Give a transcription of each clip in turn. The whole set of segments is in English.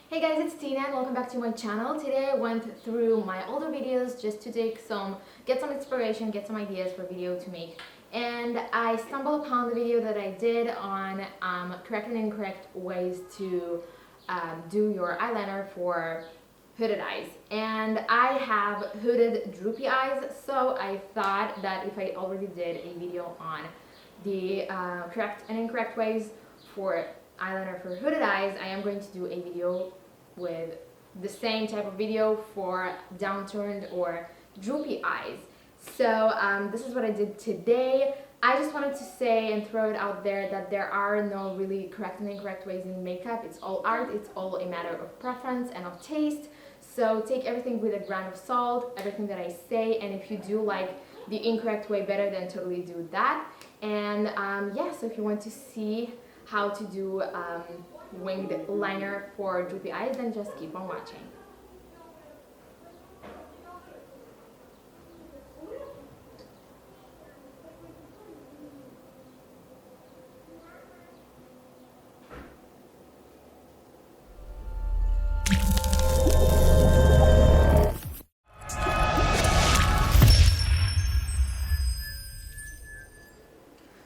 Hey guys, it's Tina and welcome back to my channel. Today I went through my older videos just to get some inspiration, get some ideas for a video to make. And I stumbled upon the video that I did on correct and incorrect ways to do your eyeliner for hooded eyes. And I have hooded droopy eyes, so I thought that if I already did a video on the correct and incorrect ways for eyeliner for hooded eyes, I am going to do a video with the same type of video for downturned or droopy eyes. So this is what I did today. I just wanted to say and throw it out there that there are no really correct and incorrect ways in makeup. It's all art, it's all a matter of preference and of taste. So take everything with a grain of salt, everything that I say, and if you do like the incorrect way better, then totally do that. And yeah, so if you want to see how to do winged liner for droopy eyes, then just keep on watching.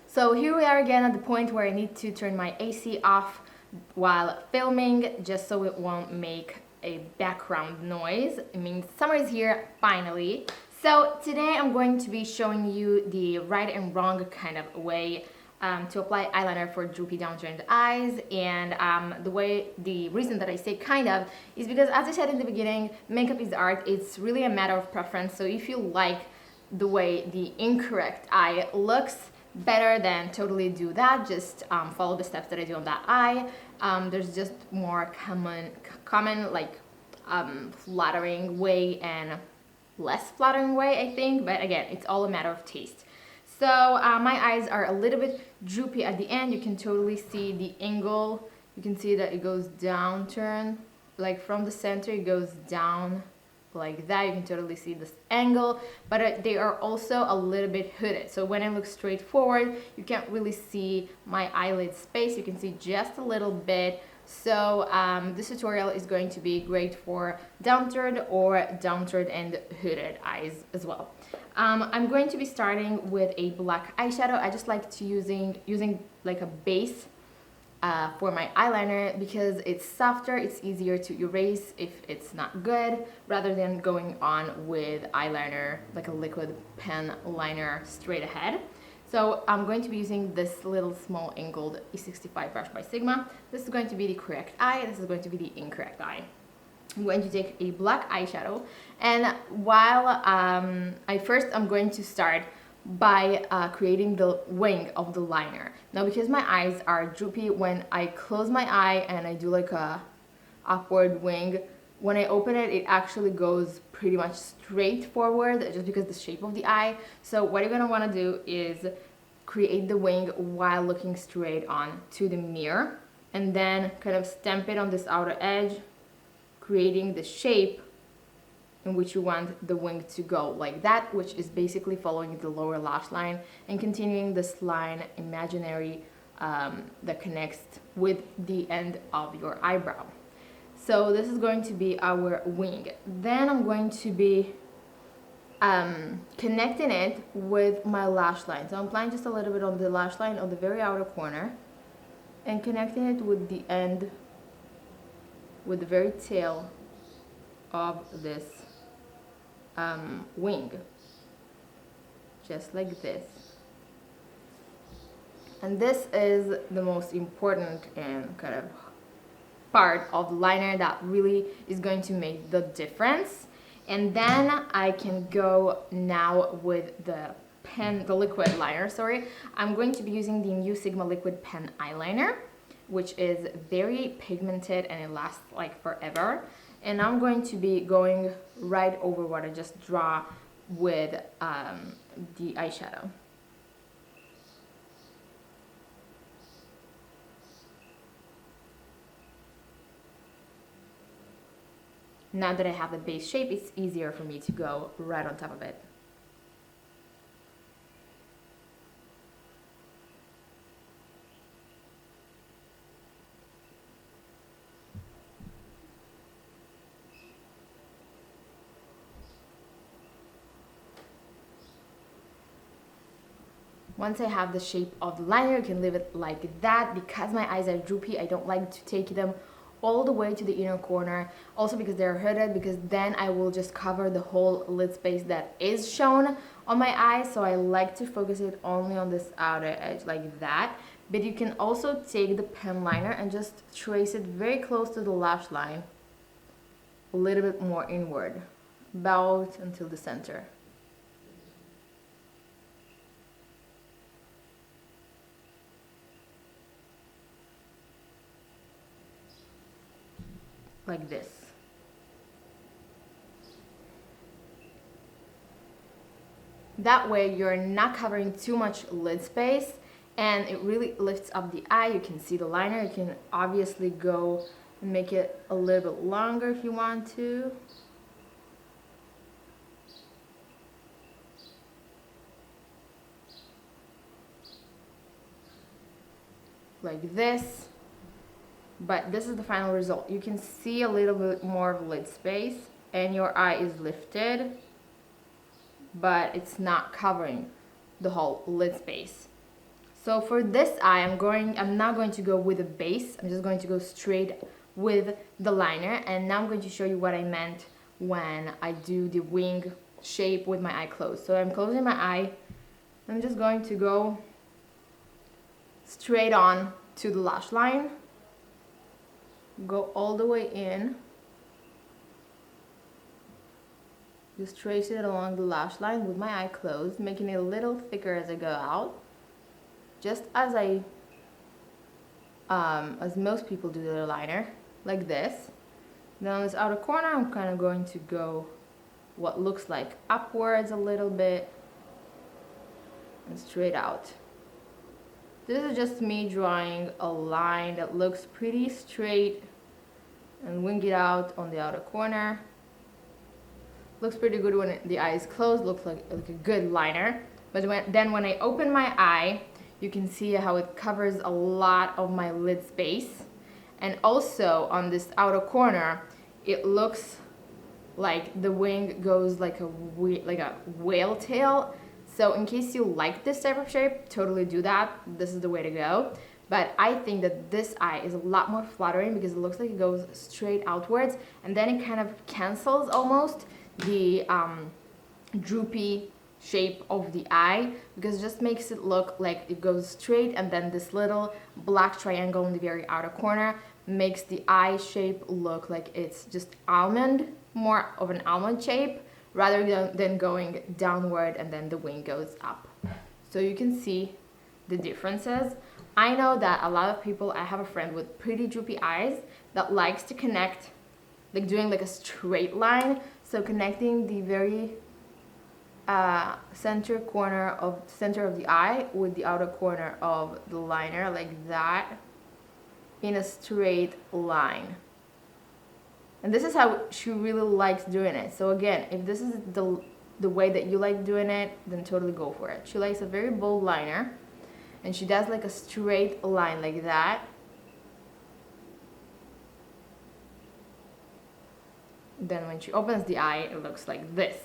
So here we are again at the point where I need to turn my AC off while filming, just so it won't make a background noise. I mean, summer is here finally. So today I'm going to be showing you the right and wrong kind of way to apply eyeliner for droopy downturned eyes. And the reason that I say kind of is because, as I said in the beginning, makeup is art. It's really a matter of preference. So if you like the way the incorrect eye looks better, than totally do that. Just follow the steps that I do on that eye. There's just more common like flattering way and less flattering way, I think, but again, it's all a matter of taste. So my eyes are a little bit droopy at the end. You can totally see the angle. You can see that it goes down turn, like from the center it goes down like that. You can totally see this angle, but they are also a little bit hooded. So when I look straight forward, you can't really see my eyelid space. You can see just a little bit. So this tutorial is going to be great for downturned or downturned and hooded eyes as well. I'm going to be starting with a black eyeshadow. I just like to using like a base for my eyeliner because it's softer, it's easier to erase if it's not good, rather than going on with eyeliner, like a liquid pen liner straight ahead. So I'm going to be using this little small angled E65 brush by Sigma. This is going to be the correct eye, this is going to be the incorrect eye. I'm going to take a black eyeshadow, and while I'm going to start by creating the wing of the liner. Now, because my eyes are droopy, when I close my eye and I do like a upward wing, when I open it, it actually goes pretty much straight forward just because the shape of the eye. So what you're gonna wanna do is create the wing while looking straight on to the mirror, and then kind of stamp it on this outer edge, creating the shape in which you want the wing to go, like that, which is basically following the lower lash line and continuing this line imaginary that connects with the end of your eyebrow. So this is going to be our wing. Then I'm going to be connecting it with my lash line. So I'm applying just a little bit on the lash line on the very outer corner and connecting it with the end, with the very tail of this wing, just like this. And this is the most important and kind of part of the liner that really is going to make the difference. And then I can go now with the liquid liner, sorry. I'm going to be using the new Sigma liquid pen eyeliner, which is very pigmented and it lasts like forever. And I'm going to be going right over what I just draw with the eyeshadow. Now that I have the base shape, it's easier for me to go right on top of it. Once I have the shape of the liner, you can leave it like that. Because my eyes are droopy, I don't like to take them all the way to the inner corner. Also because they're hooded, because then I will just cover the whole lid space that is shown on my eyes. So I like to focus it only on this outer edge like that. But you can also take the pen liner and just trace it very close to the lash line, a little bit more inward, about until the center. Like this. That way you're not covering too much lid space, and it really lifts up the eye. You can see the liner. You can obviously go and make it a little bit longer if you want to. Like this. But this is the final result. You can see a little bit more of lid space and your eye is lifted, but it's not covering the whole lid space. So for this eye, I'm not going to go with a base. I'm just going to go straight with the liner. And now I'm going to show you what I meant when I do the wing shape with my eye closed. So I'm closing my eye. I'm just going to go straight on to the lash line. Go all the way in. Just trace it along the lash line with my eye closed, making it a little thicker as I go out. Just as as most people do their liner, like this. Then on this outer corner, I'm kind of going to go what looks like upwards a little bit and straight out. This is just me drawing a line that looks pretty straight and wing it out on the outer corner. Looks pretty good when the eye is closed, looks like a good liner. But when I open my eye, you can see how it covers a lot of my lid space. And also on this outer corner, it looks like the wing goes like a whale tail. So in case you like this type of shape, totally do that. This is the way to go. But I think that this eye is a lot more flattering because it looks like it goes straight outwards, and then it kind of cancels almost the droopy shape of the eye, because it just makes it look like it goes straight, and then this little black triangle in the very outer corner makes the eye shape look like it's just almond, more of an almond shape, rather than going downward and then the wing goes up. So you can see the differences. I know that a lot of people, I have a friend with pretty droopy eyes that likes to connect, like doing like a straight line. So connecting the very center of the eye with the outer corner of the liner, like that, in a straight line. And this is how she really likes doing it. So again, if this is the way that you like doing it, then totally go for it. She likes a very bold liner, and she does like a straight line like that. Then when she opens the eye, it looks like this.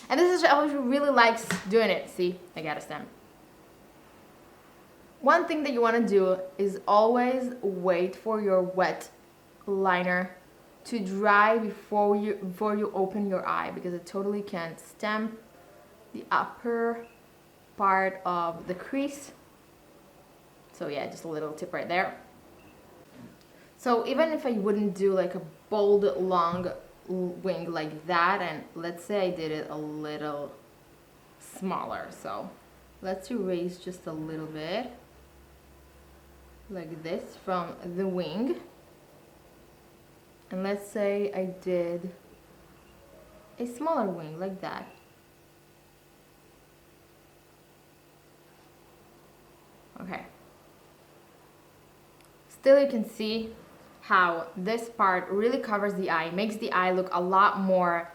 And this is how she really likes doing it. See, I got a stem. One thing that you want to do is always wait for your wet liner to dry before you open your eye, because it totally can stamp the upper part of the crease. So yeah, just a little tip right there. So even if I wouldn't do like a bold long wing like that, and let's say I did it a little smaller, so let's erase just a little bit like this from the wing. And let's say I did a smaller wing like that. Okay. Still, you can see how this part really covers the eye, makes the eye look a lot more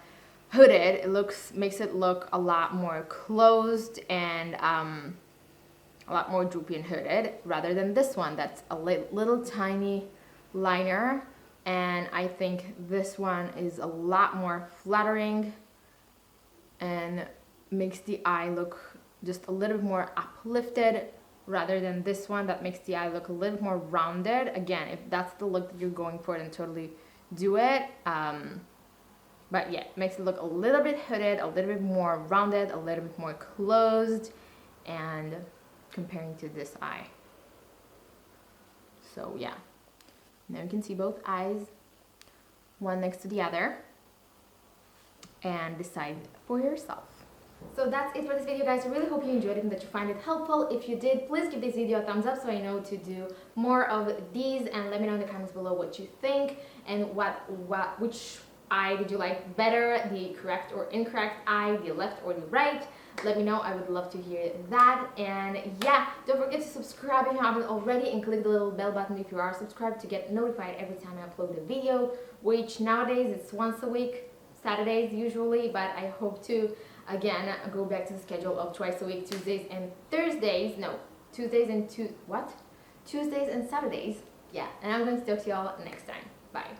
hooded. Makes it look a lot more closed and a lot more droopy and hooded, rather than this one that's a little tiny liner. And I think this one is a lot more flattering and makes the eye look just a little bit more uplifted rather than this one that makes the eye look a little more rounded. Again, if that's the look that you're going for, then totally do it. But yeah, it makes it look a little bit hooded, a little bit more rounded, a little bit more closed, and comparing to this eye. So yeah, now you can see both eyes, one next to the other, and decide for yourself. So that's it for this video, guys. I really hope you enjoyed it and that you find it helpful. If you did, please give this video a thumbs up so I know to do more of these, and let me know in the comments below what you think and which eye did you like better, the correct or incorrect eye, the left or the right. Let me know, I would love to hear that. And yeah, don't forget to subscribe if you haven't already, and click the little bell button if you are subscribed to get notified every time I upload a video, which nowadays it's once a week, Saturdays usually, but I hope to again go back to the schedule of twice a week, Tuesdays and Thursdays. No, Tuesdays and Saturdays. Yeah, and I'm going to talk to y'all next time. Bye.